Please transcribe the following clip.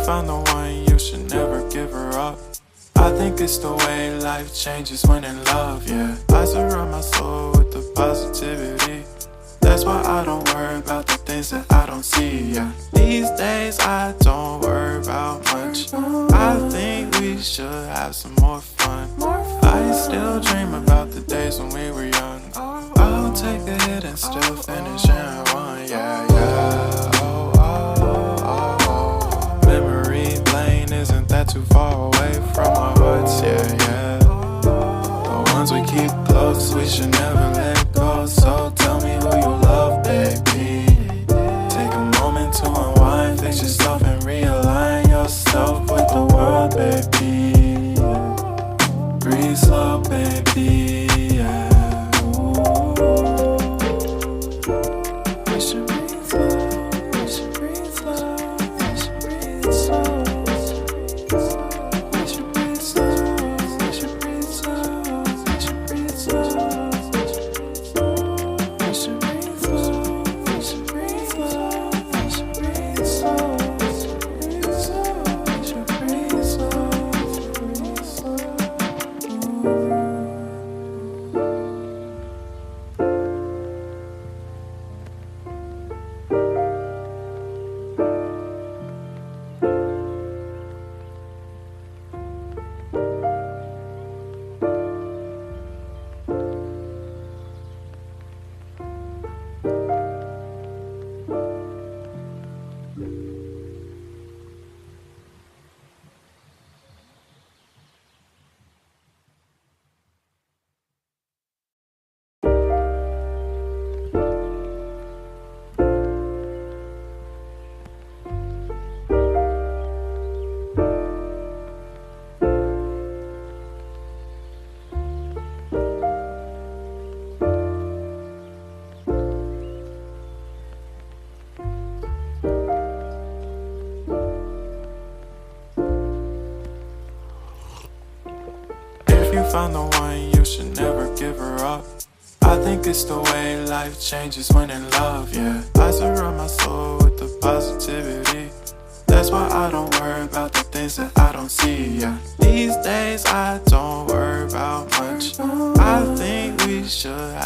found the one, you should never give her up. I think it's the way life changes when in love, yeah. I surround my soul with the positivity. That's why I don't worry about the things that I don't see, yeah. These days I don't worry about much. I think we should have some more fun. I still dream about the days when we were young. I'll take a hit and still finish in one, yeah, yeah. Oh, oh, oh, oh. Memory lane isn't that too far away from our hearts, yeah, yeah. The ones we keep close, we should never let go. So tell me who you love, baby. Take a moment to unwind, fix yourself and realign yourself with the world, baby. Breathe slow, baby, yeah. We should breathe slow, we should breathe slow, we should breathe slow. We should breathe slow, we should breathe slow, we should breathe slow. We should breathe slow, we should breathe slow, we should breathe slow. We should breathe slow, breathe slow. You found the one, you should never give her up. I think it's the way life changes when in love, yeah. I surround my soul with the positivity. That's why I don't worry about the things that I don't see, yeah. These days I don't worry about much. I think we should have